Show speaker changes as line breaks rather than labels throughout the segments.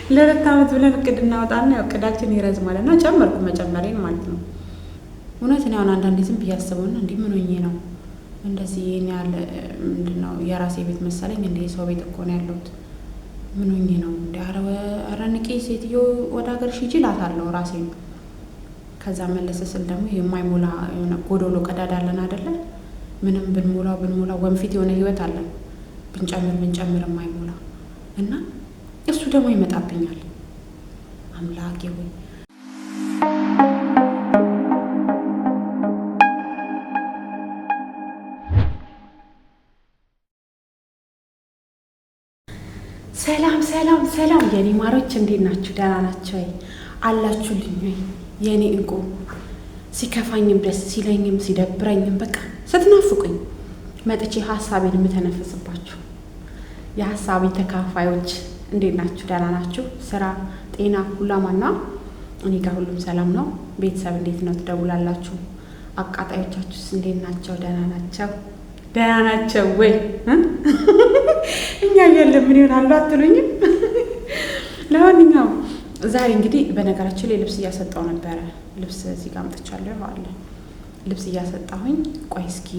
ለሁለት ዓመት ብለን እቅድ እናወጣና ያው እቅዳችን ይረዝማልና ጨመርኩ መጨመሬን ማለት ነው። እውነት ነው። አሁን አንዳንዴ ዝም ብዬ አስበውና እንዴ ምን ሆኜ ነው እንደዚህ የኔ ያለ ምንድነው የራሴ ቤት መሰለኝ እንዴ ሰው ቤት እኮ ነው ያለሁት። ምን ሆኜ ነው እንዴ? ኧረ ንቂ ሴትዮ ወደ ሀገርሽ ሂጂ እላታለሁ ራሴን። ከዛ መለስ ስል ደግሞ የማይሞላ የሆነ ጎዶሎ ቀዳዳ አለን አይደለ? ምንም ብንሞላ ወንፊት የሆነ ህይወት አለን ብንጨምር የማይሞላ እና እሱ ደግሞ ይመጣብኛል። አምላኬ ሆይ ሰላም የኔ ማሮች እንዴት ናችሁ? ደህና ናቸው ወይ? አላችሁልኝ ወይ? የኔ እንቁ ሲከፋኝም ደስ ሲለኝም ሲደብረኝም በቃ ስትናፍቁኝ መጥቼ ሀሳቤን የምተነፍስባችሁ የሀሳቤ ተካፋዮች እንዴት ናችሁ? ደህና ናችሁ? ስራ፣ ጤና ሁሉ አማን ነው? እኔ ጋር ሁሉም ሰላም ነው። ቤተሰብ እንዴት ነው? ትደውላላችሁ? አቃጣዮቻችሁስ እንዴት ናቸው? ደህና ናቸው ወይ? እኛ ያለን ምን ይሆናሉ አትሉኝም? ለማንኛውም ዛሬ እንግዲህ በነገራችን ላይ ልብስ እያሰጣሁ ነበረ። ልብስ እዚህ ጋር አምጥቻለሁ አለ ልብስ እያሰጣሁኝ ቆይ እስኪ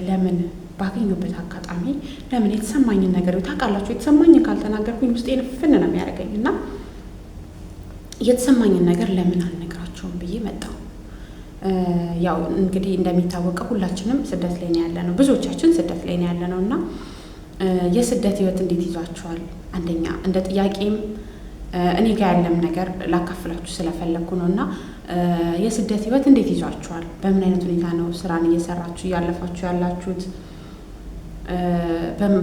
ለምን ባገኘሁበት አጋጣሚ ለምን የተሰማኝን ነገር ታውቃላችሁ፣ የተሰማኝን ካልተናገርኩኝ ውስጤን ፍን ነው የሚያደርገኝ እና የተሰማኝን ነገር ለምን አልነግራቸውም ብዬ መጣሁ። ያው እንግዲህ እንደሚታወቀው ሁላችንም ስደት ላይ ነው ያለነው፣ ብዙዎቻችን ስደት ላይ ነው ያለነው እና የስደት ህይወት እንዴት ይዟችኋል? አንደኛ እንደ ጥያቄም እኔ ጋር ያለም ነገር ላካፍላችሁ ስለፈለኩ ነው እና የስደት ህይወት እንዴት ይዟችኋል? በምን አይነት ሁኔታ ነው ስራን እየሰራችሁ እያለፋችሁ ያላችሁት?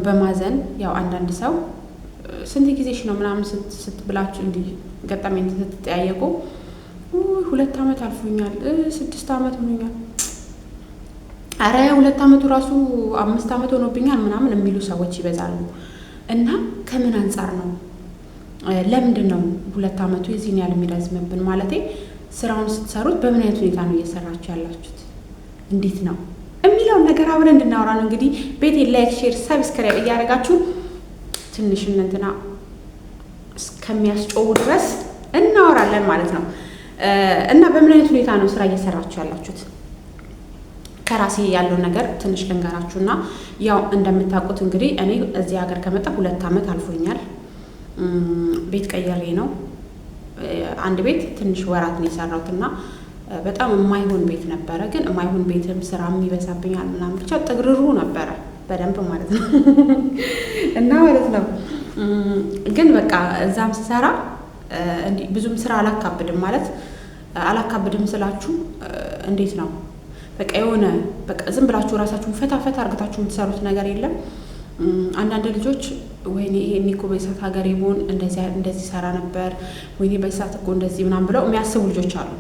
በማዘን ያው አንዳንድ ሰው ስንት ጊዜሽ ነው ምናምን ስትብላችሁ እንዲህ ገጠመኝ ስትጠያየቁ 2 ዓመት አልፎኛል፣ 6 ዓመት ሆኖኛል፣ አረ 2 ዓመቱ ራሱ 5 ዓመት ሆኖብኛል ምናምን የሚሉ ሰዎች ይበዛሉ። እና ከምን አንጻር ነው ለምንድን ነው 2 ዓመቱ የዚህን ያህል የሚረዝምብን? ማለቴ ስራውን ስትሰሩት በምን አይነት ሁኔታ ነው እየሰራችሁ ያላችሁት? እንዴት ነው የሚለውን ነገር አብረን እንድናወራ ነው። እንግዲህ ቤቴ ላይክ፣ ሼር፣ ሰብስክራይብ እያደረጋችሁ ትንሽ እንትና እስከሚያስጮው ድረስ እናወራለን ማለት ነው። እና በምን አይነት ሁኔታ ነው ስራ እየሰራችሁ ያላችሁት? ከራሴ ያለው ነገር ትንሽ ልንገራችሁና ያው እንደምታውቁት እንግዲህ እኔ እዚህ ሀገር ከመጣ 2 ዓመት አልፎኛል። ቤት ቀየሬ ነው። አንድ ቤት ትንሽ ወራት ነው የሰራሁትና በጣም የማይሆን ቤት ነበረ። ግን የማይሆን ቤትም ስራም ይበዛብኛል ምናምን ብቻ ጥግርሩ ነበረ በደንብ ማለት ነው እና ማለት ነው። ግን በቃ እዛም ስሰራ እንዲህ ብዙም ስራ አላካብድም ማለት አላካብድም ስላችሁ እንዴት ነው በቃ የሆነ በቃ ዝም ብላችሁ ራሳችሁን ፈታ አርግታችሁ የምትሰሩት ነገር የለም። አንዳንድ ልጆች ወይኔ ይሄኔ እኮ በሰዓት ሀገር ይሆን እንደዚህ ሰራ ነበር ወይኔ በሰዓት እኮ እንደዚህ ምናምን ብለው የሚያስቡ ልጆች አሉ።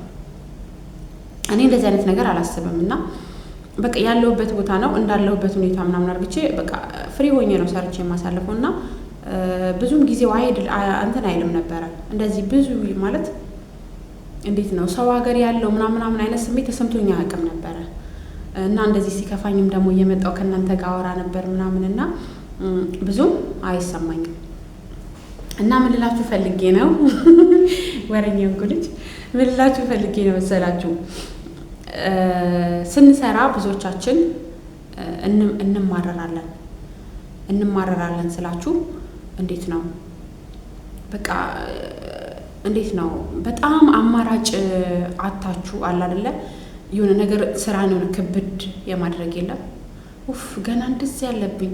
እኔ እንደዚህ አይነት ነገር አላስብም እና በቃ ያለሁበት ቦታ ነው እንዳለሁበት ሁኔታ ምናምን አርግቼ በቃ ፍሪ ሆኜ ነው ሰርቼ የማሳልፈው እና ብዙም ጊዜው እንትን አይልም ነበረ እንደዚህ ብዙ ማለት እንዴት ነው ሰው ሀገር ያለው ምናምን አይነት ስሜት ተሰምቶኝ አያውቅም ነበረ። እና እንደዚህ ሲከፋኝም ደግሞ እየመጣው ከእናንተ ጋር አወራ ነበር ምናምን እና ብዙም አይሰማኝም። እና ምን ልላችሁ ፈልጌ ነው ወረኛው ጉልጅ ምን ልላችሁ ፈልጌ ነው መሰላችሁ? ስንሰራ ብዙዎቻችን እንማረራለን ስላችሁ እንዴት ነው በቃ እንዴት ነው በጣም አማራጭ አታችሁ አለ አይደለ? የሆነ ነገር ስራ ነው ክብድ የማድረግ የለም። ገና እንደዚህ ያለብኝ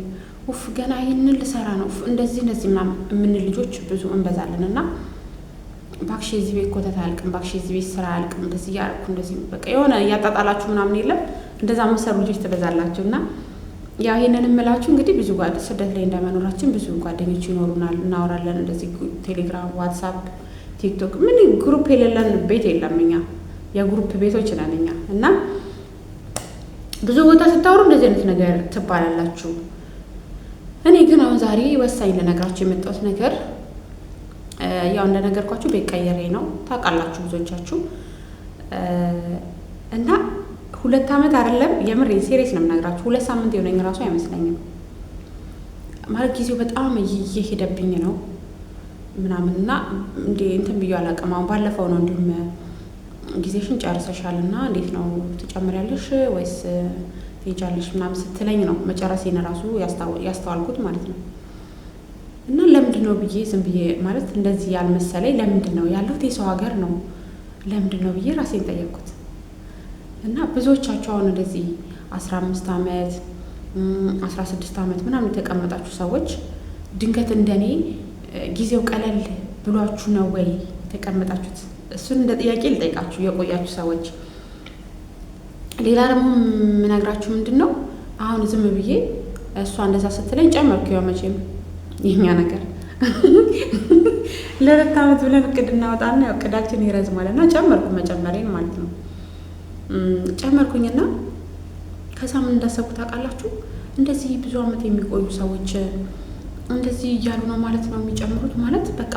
ገና ይሄንን ልሰራ ነው እንደዚህ ምናምን ምን ልጆች ብዙ እንበዛለን እና ባክሽ እዚህ ቤት ኮተት አያልቅም፣ ባክሽ እዚህ ቤት ስራ አያልቅም፣ እንደዚህ ያርኩ እንደዚህ በቃ የሆነ ያጣጣላችሁ ምናምን የለም። እንደዛ መሰሩ ልጆች ትበዛላችሁ እና ያው ይሄንን እምላችሁ እንግዲህ ብዙ ስደት ላይ እንደመኖራችን ብዙ ጓደኞች ይኖሩናል፣ እናወራለን እንደዚህ ቴሌግራም፣ ዋትስአፕ፣ ቲክቶክ ምን ግሩፕ የሌለን ቤት የለም። እኛ የግሩፕ ቤቶች ነን እኛ እና ብዙ ቦታ ስታወሩ እንደዚህ አይነት ነገር ትባላላችሁ። እኔ ግን አሁን ዛሬ ወሳኝ ለነገራችሁ የመጣሁት ነገር ያው እንደነገርኳችሁ ቤት ቀየሬ ነው ታውቃላችሁ ብዙዎቻችሁ እና 2 ዓመት አይደለም የምር ሲሪየስ ነው የምነግራችሁ 2 ሳምንት የሆነኝ ራሱ አይመስለኝም። ማለት ጊዜው በጣም እየሄደብኝ ነው። ምናምንና እንዴ እንትን ብዬ አላውቅም። አሁን ባለፈው ነው እንዲሁም ጊዜሽን ጨርሰሻልና እንዴት ነው ትጨምሪያለሽ ወይስ ትሄጃለሽ ምናምን ስትለኝ ነው መጨረሴን ራሱ ያስተዋልኩት ማለት ነው። እና ለምንድን ነው ብዬ ዝም ብዬ ማለት እንደዚህ ያልመሰለኝ ለምንድን ነው ያለሁት የሰው ሀገር ነው ለምንድን ነው ብዬ ራሴን ጠየቅኩት። እና ብዙዎቻችሁ አሁን እንደዚህ 15 ዓመት 16 ዓመት ምናምን የተቀመጣችሁ ሰዎች ድንገት እንደኔ ጊዜው ቀለል ብሏችሁ ነው ወይ የተቀመጣችሁት? እሱን እንደ ጥያቄ ልጠይቃችሁ የቆያችሁ ሰዎች። ሌላ ደግሞ የምነግራችሁ ምንድን ነው አሁን ዝም ብዬ እሷ እንደዛ ስትለኝ ጨመርኩ። ያው መቼም የኛ ነገር ለ2 ዓመት ብለን እቅድ እናወጣና ያው እቅዳችን ይረዝማልና ጨመርኩ መጨመሬን ማለት ነው። ጨመርኩኝና ከዛ ምን እንዳሰብኩ ታውቃላችሁ? እንደዚህ ብዙ ዓመት የሚቆዩ ሰዎች እንደዚህ እያሉ ነው ማለት ነው የሚጨምሩት። ማለት በቃ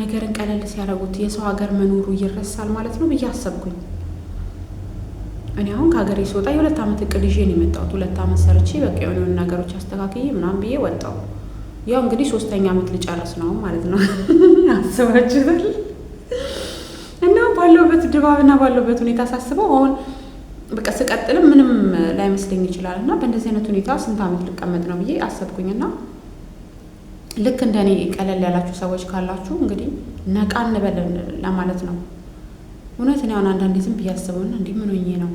ነገርን ቀለል ሲያደርጉት የሰው ሀገር መኖሩ ይረሳል ማለት ነው ብዬ አሰብኩኝ። እኔ አሁን ከሀገሬ ስወጣ የ2 ዓመት እቅድ ይዤ ነው የመጣሁት። 2 ዓመት ሰርቼ በቃ የሆኑ ነገሮች አስተካክዬ ምናምን ብዬ ወጣሁ። ያው እንግዲህ 3ኛ ዓመት ልጨርስ ነው ማለት ነው። አስባችሁታል? እና ባለውበት ድባብና ባለውበት ሁኔታ ሳስበው አሁን በቃ ስቀጥልም ምንም ላይመስለኝ ይችላል። እና በእንደዚህ አይነት ሁኔታ ስንት ዓመት ልቀመጥ ነው ብዬ አሰብኩኝና ልክ እንደኔ ቀለል ያላችሁ ሰዎች ካላችሁ እንግዲህ ነቃ እንበል ለማለት ነው። እውነት ነው። አሁን አንዳንዴ ዝም ብዬ አስበውና እንዲህ ምን ሆኜ ነው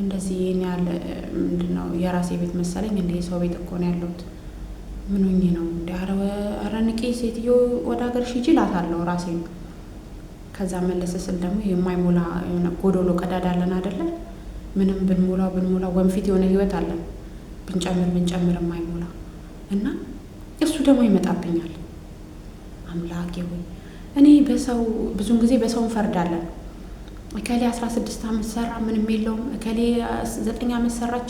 እንደዚህ ይሄን ያለ ምንድነው የራሴ ቤት መሰለኝ እንደ የሰው ቤት እኮ ነው ያለሁት። ምን ሆኜ ነው እንደ ኧረ ንቂ ሴትዮ ወደ ሀገርሽ ሂጂ እላታለሁ ራሴን። ከዛ መለስ ስል ደግሞ የማይሞላ የሆነ ጎዶሎ ቀዳዳ አለን አይደለ? ምንም ብንሞላ ወንፊት የሆነ ህይወት አለን ብንጨምር የማይሞላ እና እሱ ደግሞ ይመጣብኛል። አምላኬ ሆይ እኔ በሰው ብዙን ጊዜ በሰው እንፈርዳለን። እከሌ 16 ዓመት ሰራ ምንም የለውም፣ እከሌ 9 ዓመት ሰራች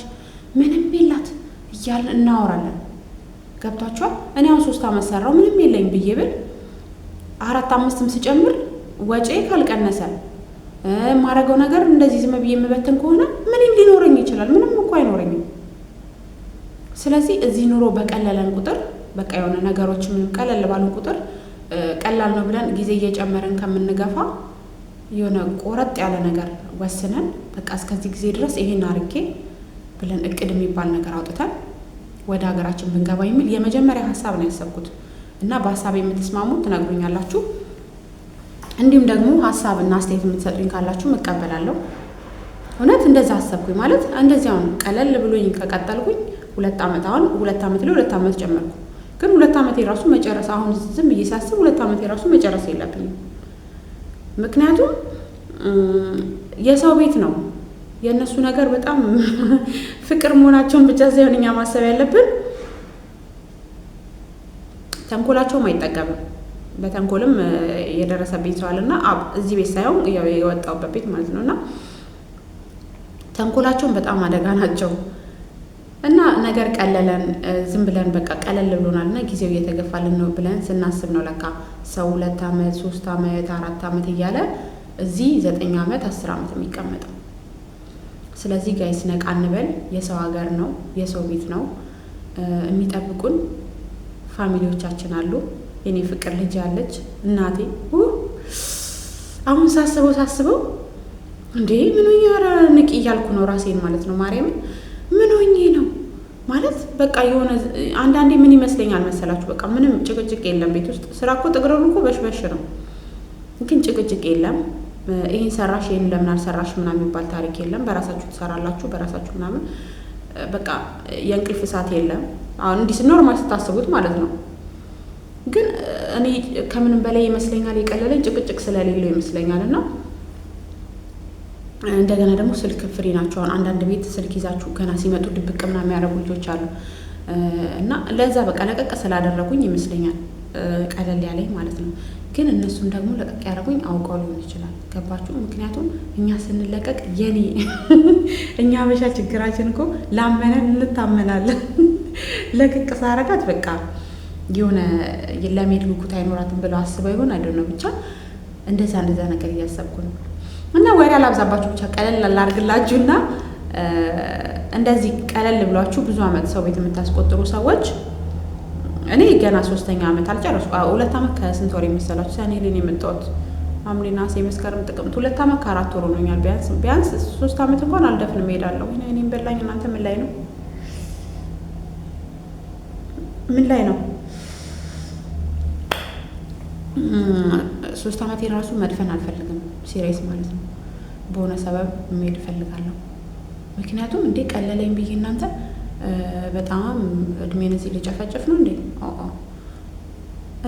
ምንም የላት እያልን እናወራለን። ገብቷችኋል? እኔ አሁን 3 ዓመት ሰራው ምንም የለኝ ብዬ ብል 4 5ም ስጨምር ወጪ ካልቀነሰ የማደርገው ነገር እንደዚህ ዝም ብዬ የምበትን ከሆነ ምንም ሊኖረኝ ይችላል? ምንም እኮ አይኖረኝም። ስለዚህ እዚህ ኑሮ በቀለለን ቁጥር በቃ የሆነ ነገሮች ምንም ቀለል ባሉን ቁጥር ቀላል ነው ብለን ጊዜ እየጨመርን ከምንገፋ የሆነ ቆረጥ ያለ ነገር ወስነን በቃ እስከዚህ ጊዜ ድረስ ይሄን አርጌ ብለን እቅድ የሚባል ነገር አውጥተን ወደ ሀገራችን ብንገባ የሚል የመጀመሪያ ሀሳብ ነው ያሰብኩት። እና በሀሳብ የምትስማሙ ትነግሩኛላችሁ። እንዲሁም ደግሞ ሀሳብና አስተያየት የምትሰጡኝ ካላችሁ እቀበላለሁ። እውነት እንደዛ አሰብኩኝ ማለት እንደዚያው ነው። ቀለል ብሎኝ ከቀጠልኩኝ 2 ዓመት አሁን 2 ዓመት ላይ 2 ዓመት ጨመርኩ። ግን 2 ዓመት የራሱ መጨረስ አሁን ዝም ብዬ ሳስብ 2 ዓመት የራሱ መጨረስ የለብኝም። ምክንያቱም የሰው ቤት ነው የእነሱ ነገር በጣም ፍቅር መሆናቸውን ብቻ ሳይሆን እኛ ማሰብ ያለብን ተንኮላቸውም አይጠገብም። በተንኮልም የደረሰብኝ ሰው አለና እዚህ ቤት ሳይሆን ያው የወጣሁበት ቤት ማለት ነውና ተንኮላቸውን በጣም አደጋ ናቸው። እና ነገር ቀለለን ዝም ብለን በቃ ቀለል ብሎናልና ጊዜው እየተገፋልን ነው ብለን ስናስብ ነው ለካ ሰው 2 ዓመት 3 ዓመት 4 ዓመት እያለ እዚህ 9 ዓመት 10 ዓመት የሚቀመጠው። ስለዚህ ጋይስ ነቃ እንበል። የሰው ሀገር ነው፣ የሰው ቤት ነው። የሚጠብቁን ፋሚሊዎቻችን አሉ። የኔ ፍቅር ልጅ ያለች እናቴ አሁን ሳስበው እንዴ ምን ሆኜ ኧረ ንቂ እያልኩ ነው ራሴን ማለት ነው። ማርያምን ምን ሆኜ ነው ማለት በቃ የሆነ አንዳንዴ ምን ይመስለኛል መሰላችሁ? በቃ ምንም ጭቅጭቅ የለም ቤት ውስጥ። ስራ እኮ ጥግረሩ እኮ በሽበሽ ነው፣ ግን ጭቅጭቅ የለም። ይሄን ሰራሽ ይሄን ለምን አልሰራሽ ምናምን የሚባል ታሪክ የለም። በራሳችሁ ትሰራላችሁ በራሳችሁ ምናምን በቃ የእንቅልፍ ሰዓት የለም። አሁን እንዲህ ኖርማል ስታስቡት ማለት ነው። ግን እኔ ከምንም በላይ ይመስለኛል የቀለለኝ ጭቅጭቅ ስለሌለው ይመስለኛል። እና እንደገና ደግሞ ስልክ ፍሪ ናቸው። አሁን አንዳንድ ቤት ስልክ ይዛችሁ ገና ሲመጡ ድብቅ ምናምን የሚያደርጉ ልጆች አሉ። እና ለዛ በቃ ለቀቅ ስላደረጉኝ ይመስለኛል ቀለል ያለኝ ማለት ነው። ግን እነሱም ደግሞ ለቀቅ ያደረጉኝ አውቀው ሊሆን ይችላል። ገባችሁ? ምክንያቱም እኛ ስንለቀቅ እኛ ሀበሻ ችግራችን እኮ ላመነን እንታመናለን። ለቀቅ ሳረጋት በቃ የሆነ ለሜድ ጉጉት አይኖራትም ብለው አስበው ይሆን አይደለም። ብቻ እንደዛ ነገር እያሰብኩ ነው። እና ወሬ አላብዛባችሁ፣ ብቻ ቀለል ላድርግላችሁና እንደዚህ ቀለል ብሏችሁ ብዙ አመት ሰው ቤት የምታስቆጥሩ ሰዎች እኔ ገና 3ኛ ዓመት አልጨረስኩ። 2 ዓመት ከስንት ወር የመሰላችሁ? ሰኔ ላይ ነው የመጣሁት። ሐምሌ፣ ነሐሴ፣ መስከረም፣ ጥቅምት 2 ዓመት ከ4 ወር ሆኖኛል። ቢያንስ 3 ዓመት እንኳን አልደፍንም እሄዳለሁ። እኔም በላኝ። እናንተ ምን ላይ ነው? ምን ላይ ነው? 3 ዓመት የራሱ መድፈን አልፈልግም። ሲሪየስ ማለት ነው። በሆነ ሰበብ መሄድ እፈልጋለሁ። ምክንያቱም እንዴ ቀለለኝ ብዬ እናንተ በጣም እድሜን እዚህ ልጨፈጭፍ ነው እንዴ?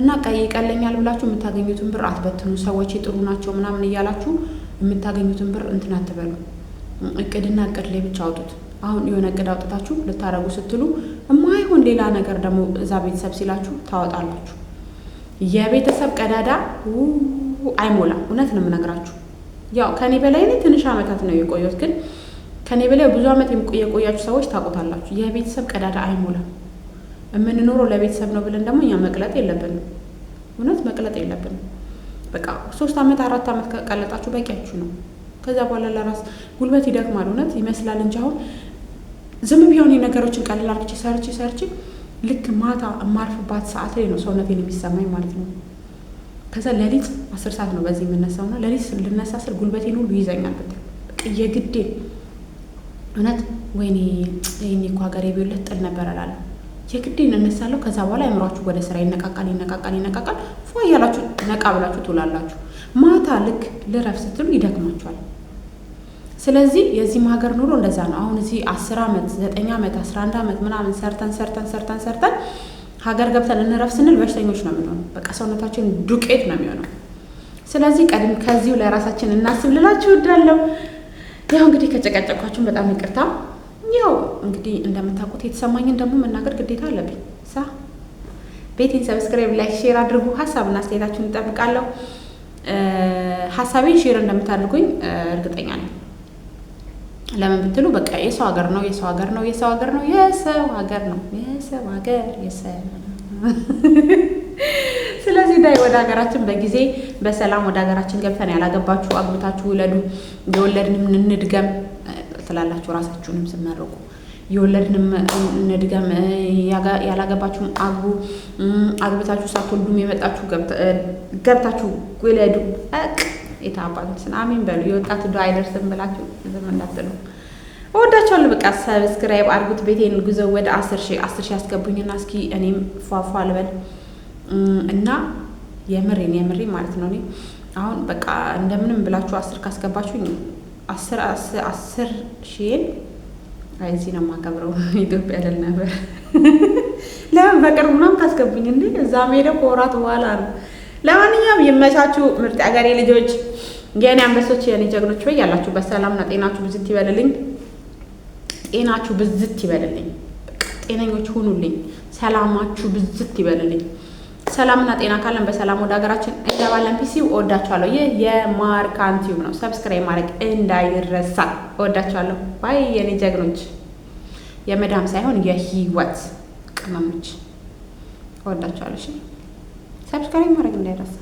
እና ይቀለኛል ብላችሁ የምታገኙትን ብር አትበትኑ። ሰዎች ጥሩ ናቸው ምናምን እያላችሁ የምታገኙትን ብር እንትን አትበሉ። እቅድና እቅድ ላይ ብቻ አውጡት። አሁን የሆነ እቅድ አውጥታችሁ ልታረጉ ስትሉ የማይሆን ሌላ ነገር ደግሞ እዛ ቤተሰብ ሲላችሁ ታወጣላችሁ። የቤተሰብ ቀዳዳ አይሞላም። እውነት ነው የምነግራችሁ። ያው ከኔ በላይ እኔ ትንሽ ዓመታት ነው የቆየሁት፣ ግን ከኔ በላይ ብዙ ዓመት የቆያችሁ ሰዎች ታውቁታላችሁ። የቤተሰብ ቀዳዳ አይሞላም። የምንኖረው ለቤተሰብ ነው ብለን ደግሞ እኛ መቅለጥ የለብንም። እውነት መቅለጥ የለብንም። በቃ 3 ዓመት 4 ዓመት ከቀለጣችሁ በቂያችሁ ነው። ከዛ በኋላ ለራስ ጉልበት ይደክማል። እውነት ይመስላል እንጂ አሁን ዝም ቢሆን ነገሮችን ቀልል አድርጌ ሰርቼ ልክ ማታ የማርፍባት ሰዓት ላይ ነው ሰውነቴን የሚሰማኝ ማለት ነው። ከዛ ሌሊት 10 ሰዓት ነው በዚህ የምነሳውና ሌሊት ልነሳ ስል ጉልበቴን ሁሉ ይዘኛል። በቃ የግዴ እውነት ወይኔ ይሄኔ እኮ ሀገሬ ቢውልህ ጥል ነበር እላለሁ። የግዴን እነሳለሁ። ከዛ በኋላ አእምሯችሁ ወደ ስራ ይነቃቃል። ፏ እያላችሁ ነቃ ብላችሁ ትውላላችሁ። ማታ ልክ ልረፍ ስትሉ ይደክማችኋል። ስለዚህ የዚህም ሀገር ኑሮ እንደዛ ነው። አሁን እዚህ 10 ዓመት 9 ዓመት 11 ዓመት ምናምን ሰርተን ሀገር ገብተን እንረፍ ስንል በሽተኞች ነው የምንሆነው። በቃ ሰውነታችን ዱቄት ነው የሚሆነው። ስለዚህ ቀድም ከዚሁ ላይ ራሳችን እናስብ ልላችሁ እወዳለሁ። ያው እንግዲህ ከጨቀጨቋችሁን በጣም ይቅርታ። ያው እንግዲህ እንደምታውቁት የተሰማኝን ደግሞ መናገር ግዴታ አለብኝ። ቤቴን ሰብስክራይብ፣ ላይክ፣ ሼር አድርጉ። ሀሳብና አስተያየታችሁን እጠብቃለሁ። ሀሳቤን ሼር እንደምታደርጉኝ እርግጠኛ ነኝ። ለምን ብትሉ በቃ የሰው ሀገር ነው። ስለዚህ ዳይ ወደ ሀገራችን በጊዜ በሰላም ወደ ሀገራችን ገብተን ያላገባችሁ አግብታችሁ ውለዱ። የወለድንም እንድገም ትላላችሁ ራሳችሁንም ስመረቁ። የወለድንም እንድገም፣ ያላገባችሁም አግቡ፣ አግብታችሁ ሳትወልዱም የመጣችሁ ገብታችሁ ውለዱ። የታባትን አሜን በሉ። የወጣት ዱዓ አይደርስም ብላችሁ ዝም እንዳትሉ። እወዳችኋለሁ። በቃ ሰብስክራይብ አድርጉት። ቤቴን ጉዞ ወደ 10 ሺህ አስገቡኝና እስኪ እኔም ፏፏ ልበል እና የምሬን ማለት ነው። እኔ አሁን በቃ እንደምንም ብላችሁ 10 ካስገባችሁኝ 10 ሺህን እዚህ ነው የማከብረው። ኢትዮጵያ አይደል ነበር። ለምን በቅርቡ ምናምን ታስገቡኝ እንዴ? እዛ ሄደው ከወራት በኋላ ነው። ለማንኛውም ይመቻችሁ ምርጥ አገሬ ልጆች፣ የኔ አንበሶች፣ የኔ ጀግኖች ወይ ያላችሁ በሰላምና ጤናችሁ ብዝት ይበልልኝ። ጤነኞች ሁኑልኝ። ሰላማችሁ ብዝት ይበልልኝ። ሰላምና ጤና ካለን በሰላም ወደ ሀገራችን እንገባለን። ፒሲው እወዳችኋለሁ። ይህ የማርካን ቲዩብ ነው። ሰብስክራይብ ማድረግ እንዳይረሳ። እወዳችኋለሁ። ባይ የኔ ጀግኖች፣ የመዳም ሳይሆን የህይወት ቅመሞች እወዳችኋለሁ። እሺ ሰብስክራይብ ማድረግ እንዳይረሳ።